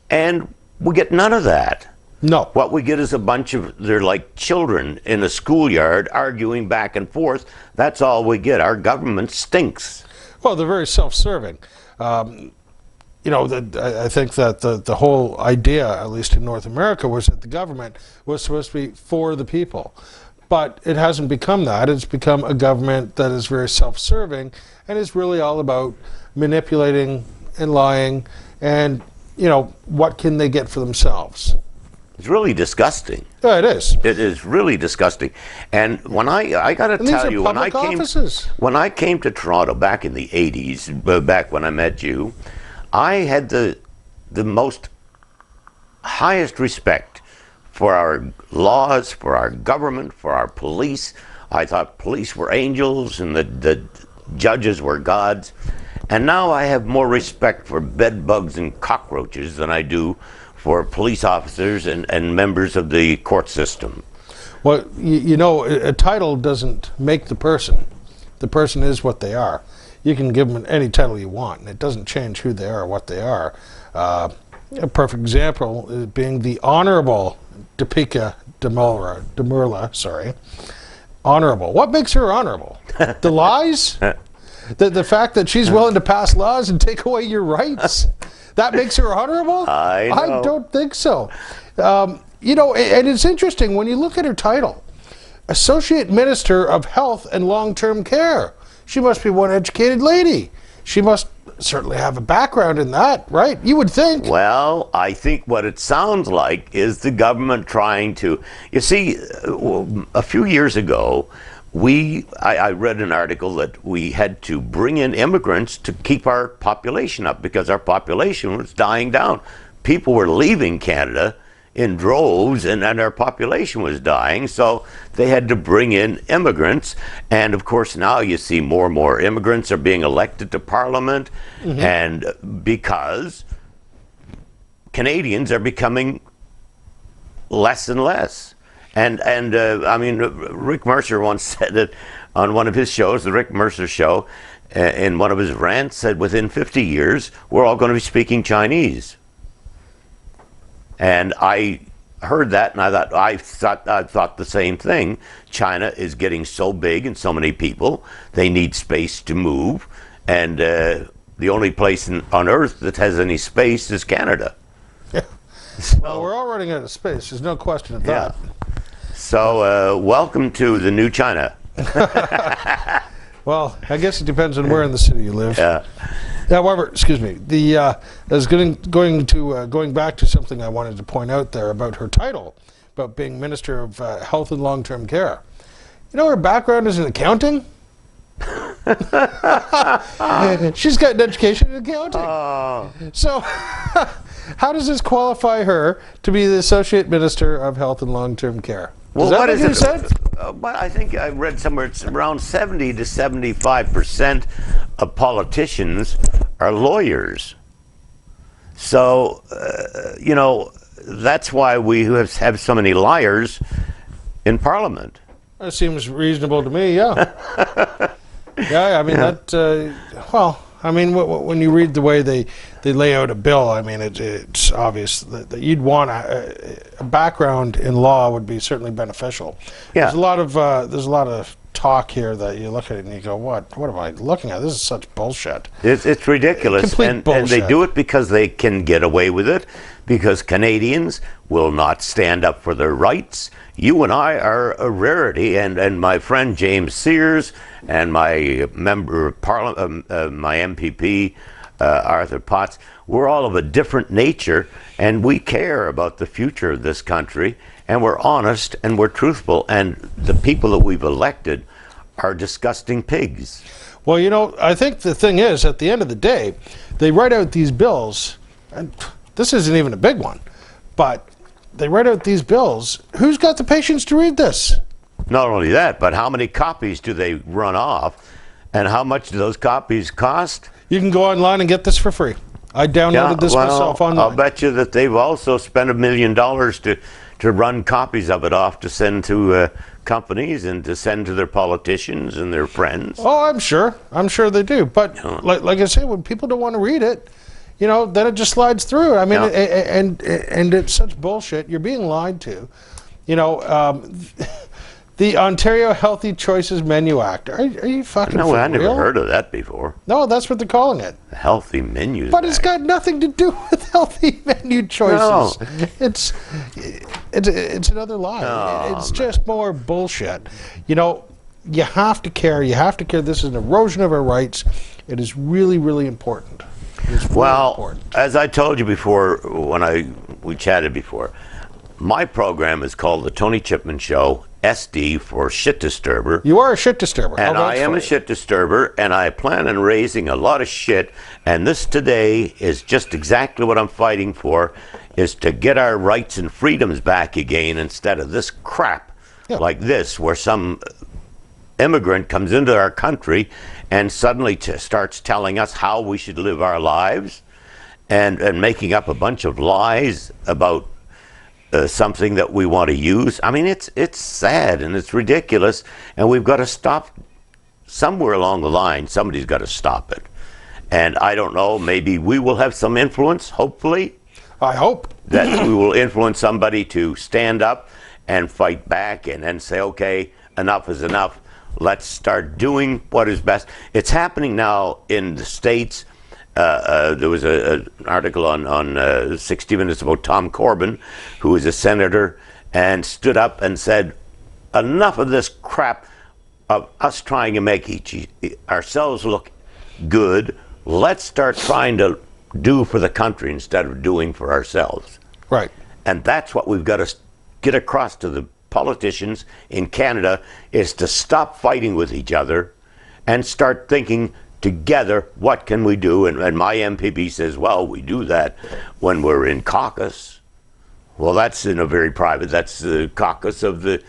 and we get none of that.
No.
What we get is a bunch of, they're like children in a schoolyard arguing back and forth. That's all we get. Our government stinks.
Well, they're very self-serving. You know, I think that the whole idea, at least in North America, was that the government was supposed to be for the people. But it hasn't become that. It's become a government that is very self-serving and is really all about manipulating and lying and, you know, what can they get for themselves.
It's really disgusting.
Yeah, it is.
It is really disgusting. And when I got to tell you, when I came to Toronto back in the 80s, back when I met you, I had the most highest respect for our laws, for our government, for our police. I thought police were angels and the judges were gods. And now I have more respect for bed bugs and cockroaches than I do for police officers and members of the court system.
Well, you know, a title doesn't make the person. The person is what they are. You can give them any title you want, and it doesn't change who they are or what they are. A perfect example being the Honorable Deepika Demurla, honorable. What makes her honorable? The lies? The fact that she's willing to pass laws and take away your rights? That makes her honorable?
I know.
I don't think so. You know, and it's interesting when you look at her title. Associate Minister of Health and Long-Term Care. She must be one educated lady. She must certainly have a background in that, right? You would think.
Well, I think what it sounds like is the government trying to... You see, a few years ago, I read an article that we had to bring in immigrants to keep our population up because our population was dying down. People were leaving Canada in droves, and our population was dying, so they had to bring in immigrants. And of course now you see more and more immigrants are being elected to Parliament, and because Canadians are becoming less and less. And I mean, Rick Mercer once said it on one of his shows, the Rick Mercer show, in one of his rants, said within 50 years we're all going to be speaking Chinese. And I heard that, and I thought the same thing. China is getting so big and so many people, they need space to move, and the only place on Earth that has any space is Canada.
Yeah. Well, we're all running out of space. There's no question of that.
So, welcome to the new China.
Well, I guess it depends on where in the city you live.
Yeah.
However, excuse me, going back to something I wanted to point out there about her title, about being Minister of Health and Long-Term Care. You know, her background is in accounting. She's got an education in accounting.
Oh.
So, how does this qualify her to be the Associate Minister of Health and Long-Term Care?
Well,
what is it? Said?
I think I read somewhere it's around 70 to 75% of politicians are lawyers. So, you know, that's why we have so many liars in Parliament.
That seems reasonable to me, yeah. Yeah, I mean, well, I mean, when you read the way they lay out a bill, I mean, it's obvious that you'd want a background in law would be certainly beneficial. Yeah. There's a lot of talk here that you look at it and you go, what am I looking at? This is such bullshit. It's ridiculous.
Complete bullshit. And they do it because they can get away with it, because Canadians will not stand up for their rights. You and I are a rarity, and my friend James Sears and my member of Parliament, my MPP, Arthur Potts, we're all of a different nature, and we care about the future of this country, and we're honest and we're truthful, and the people that we've elected are disgusting pigs.
Well, you know, I think the thing is, at the end of the day, they write out these bills, and this isn't even a big one, but they write out these bills. Who's got the patience to read this?
Not only that, but how many copies do they run off, and how much do those copies cost?
You can go online and get this for free. I downloaded this myself online.
I'll bet you that they've also spent $1 million to run copies of it off to send to companies and to send to their politicians and their friends.
Oh, I'm sure they do. But like I say, when people don't want to read it, you know, then it just slides through. I mean, and it's such bullshit. You're being lied to. You know, the Ontario Healthy Choices Menu Act. Are you fucking for real?
I never heard of that before.
No, that's what they're calling it.
The Healthy Menus
But it's got nothing to do with healthy menu choices. No. It's another lie.
Oh,
it's just more bullshit. You know, you have to care. You have to care. This is an erosion of our rights. It is really, really important. It's really important.
As I told you before, when we chatted before, my program is called The Tony Chipman Show, SD for Shit Disturber.
You are a shit disturber.
And I am a shit disturber, and I plan on raising a lot of shit, and this today is just exactly what I'm fighting for, is to get our rights and freedoms back again instead of this crap like this, where some immigrant comes into our country and suddenly starts telling us how we should live our lives and making up a bunch of lies about something that we want to use. I mean, it's sad and it's ridiculous, and we've got to stop somewhere along the line. Somebody's got to stop it. And I don't know, maybe we will have some influence, hopefully.
I hope.
That we will influence somebody to stand up and fight back and then say, okay, enough is enough. Let's start doing what is best. It's happening now in the States. There was an article on 60 Minutes about Tom Corbin, who is a senator, and stood up and said, enough of this crap of us trying to make ourselves look good. Let's start trying to do for the country instead of doing for ourselves.
Right.
And that's what we've got to get across to the politicians in Canada, is to stop fighting with each other and start thinking together, what can we do? And my MPP says, well, we do that when we're in caucus. Well, that's in a very private, that's the caucus of the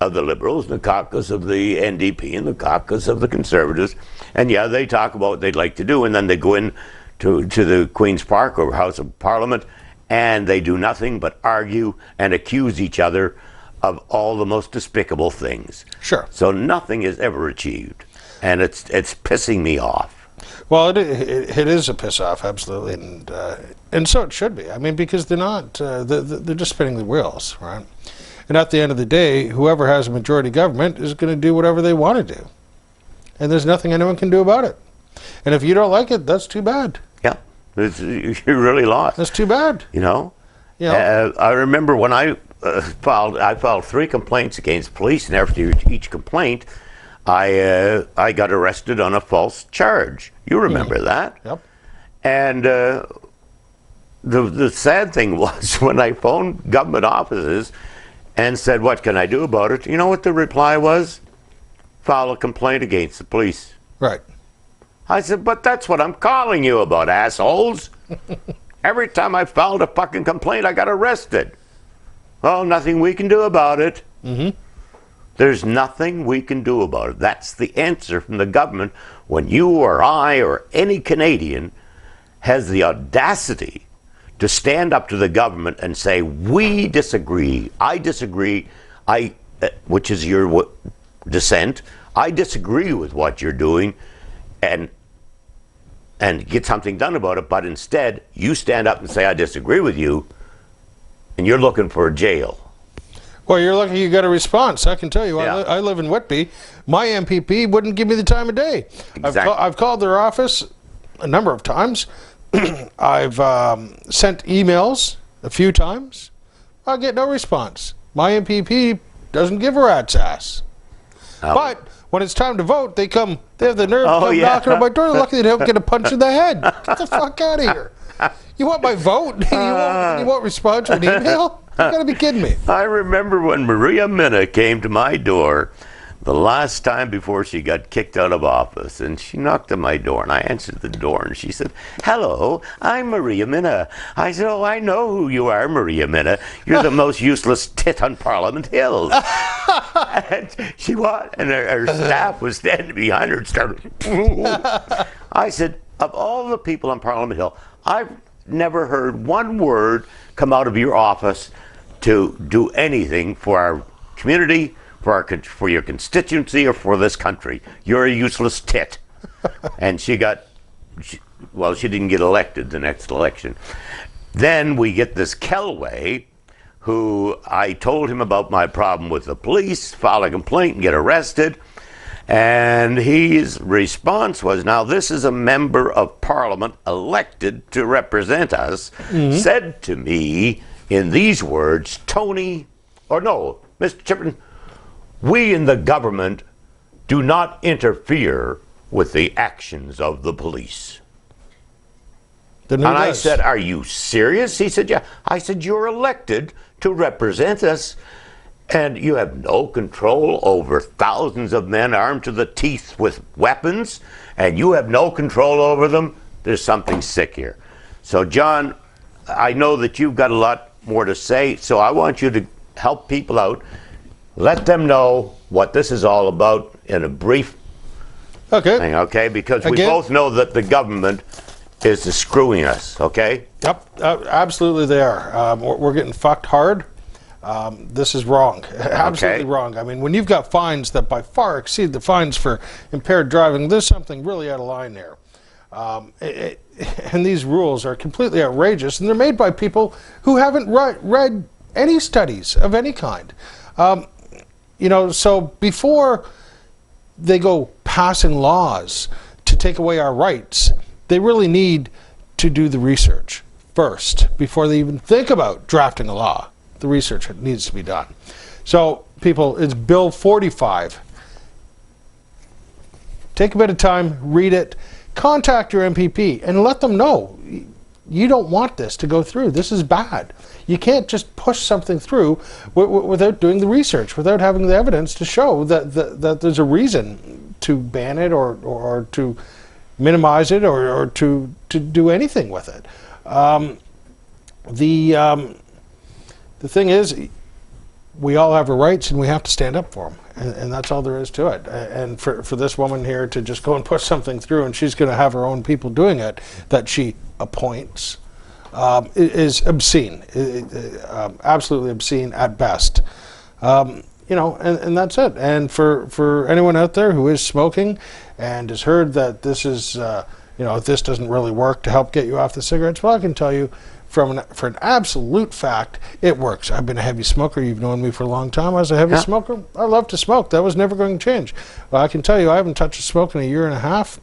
Liberals, the caucus of the NDP, and the caucus of the Conservatives. And yeah, they talk about what they'd like to do, and then they go in to the Queen's Park or House of Parliament, and they do nothing but argue and accuse each other of all the most despicable things.
Sure.
So nothing is ever achieved, and it's pissing me off.
Well, it is a piss off, absolutely, and so it should be. I mean, because they're not they're just spinning the wheels, right? And at the end of the day, whoever has a majority government is going to do whatever they want to do, and there's nothing anyone can do about it. And if you don't like it, that's too bad.
Yeah, you're really lost.
That's too bad.
You know.
Yeah.
I remember when I filed 3 complaints against police, and after each complaint, I got arrested on a false charge. You remember that?
Yep.
And the sad thing was, when I phoned government offices and said, what can I do about it? You know what the reply was? File a complaint against the police.
Right.
I said, but that's what I'm calling you about, assholes. Every time I filed a fucking complaint, I got arrested. Well, nothing we can do about it.
Mm-hmm.
There's nothing we can do about it. That's the answer from the government when you or I or any Canadian has the audacity to stand up to the government and say, we disagree, I disagree, which is your dissent, I disagree with what you're doing, and get something done about it, but instead you stand up and say, I disagree with you, and you're looking for a jail.
Well, you're lucky you got a response. I can tell you,
Yeah.
I live in Whitby. My MPP wouldn't give me the time of day.
Exactly.
I've called their office a number of times. I've sent emails a few times. I get no response. My MPP doesn't give a rat's ass. But when it's time to vote, they have the nerve to come knocking on my door. They're lucky they don't get a punch in the head. Get the fuck out of here. You want my vote? You won't respond to an email? You gotta be kidding me.
I remember when Maria Minna came to my door the last time before she got kicked out of office, and she knocked on my door, and I answered the door, and she said, hello, I'm Maria Minna. I said, oh, I know who you are, Maria Minna. You're the most useless tit on Parliament Hill. And she was, and her staff was standing behind her and started. I said, of all the people on Parliament Hill, I've never heard one word come out of your office to do anything for our community, for your constituency, or for this country. You're a useless tit. And she didn't get elected the next election. Then we get this Kelway, who I told him about my problem with the police, file a complaint and get arrested. And his response was, now this is a member of Parliament elected to represent us, said to me in these words, Mr. Chipman, we in the government do not interfere with the actions of the police. And I said, are you serious? He said, yeah. I said, you're elected to represent us, and you have no control over thousands of men armed to the teeth with weapons, and you have no control over them. There's something sick here. So, John, I know that you've got a lot more to say, so I want you to help people out. Let them know what this is all about in a brief thing, okay? Because we both know that the government is screwing us, okay?
Yep, absolutely they are. We're getting fucked hard. This is wrong. Absolutely wrong. I mean, when you've got fines that by far exceed the fines for impaired driving, there's something really out of line there. And these rules are completely outrageous, and they're made by people who haven't read any studies of any kind. You know, so before they go passing laws to take away our rights, they really need to do the research first before they even think about drafting a law. The research needs to be done. So, people, it's Bill 45. Take a bit of time, read it, contact your MPP, and let them know you don't want this to go through. This is bad. You can't just push something through without doing the research, without having the evidence to show that there's a reason to ban it or to minimize it or to do anything with it. The thing is, we all have our rights and we have to stand up for them. And that's all there is to it. And for this woman here to just go and push something through, and she's going to have her own people doing it that she appoints, is obscene. Absolutely obscene at best. You know, and that's it. And for anyone out there who is smoking and has heard that this is, you know, this doesn't really work to help get you off the cigarettes, well, I can tell you, for an absolute fact, it works. I've been a heavy smoker. You've known me for a long time. I was a heavy smoker. I love to smoke. That was never going to change. Well, I can tell you, I haven't touched a smoke in a year and a half.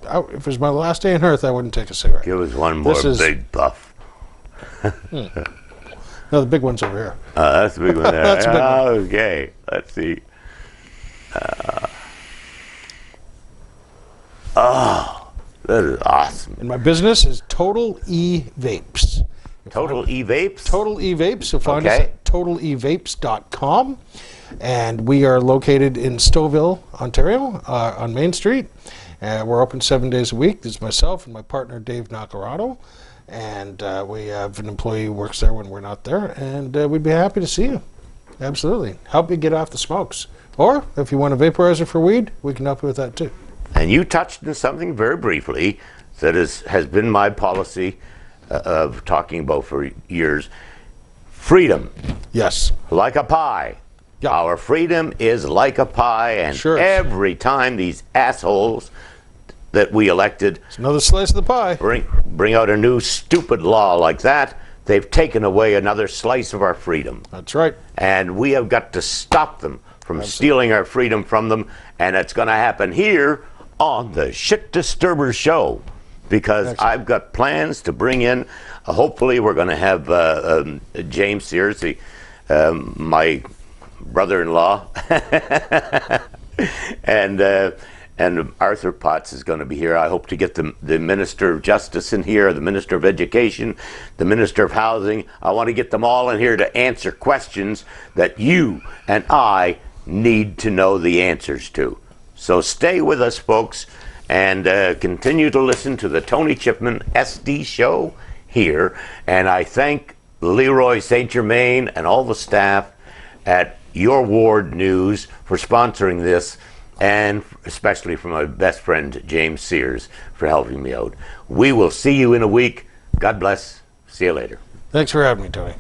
If it was my last day on earth, I wouldn't take a cigarette.
Give us one more big puff.
No, the big one's over here.
That's the big one there.
That's a big one.
Okay, let's see. Oh, that is awesome.
And my business is Total Evapes.
Total Evapes?
Total Evapes. You'll find us at totalevapes.com. And we are located in Stouffville, Ontario, on Main Street. We're open 7 days a week. This is myself and my partner, Dave Nacarado. And we have an employee who works there when we're not there. And we'd be happy to see you. Absolutely. Help you get off the smokes. Or if you want a vaporizer for weed, we can help you with that too.
And you touched on something very briefly that has been my policy of talking about for years. Freedom.
Yes.
Like a pie.
Yeah.
Our freedom is like a pie, and
Sure.
every time these assholes that we elected
It's another slice of the pie.
bring out a new stupid law like that, they've taken away another slice of our freedom.
That's right.
And we have got to stop them from stealing our freedom from them, and it's going to happen here on the Shit Disturbers show, because
Excellent.
I've got plans to bring in, hopefully we're going to have James Sears, my brother-in-law, and Arthur Potts is going to be here. I hope to get the Minister of Justice in here, the Minister of Education, the Minister of Housing. I want to get them all in here to answer questions that you and I need to know the answers to. So stay with us, folks, and continue to listen to the Tony Chipman SD show here. And I thank Leroy St. Germain and all the staff at Your Ward News for sponsoring this, and especially for my best friend James Sears for helping me out. We will see you in a week. God bless. See you later.
Thanks for having me, Tony.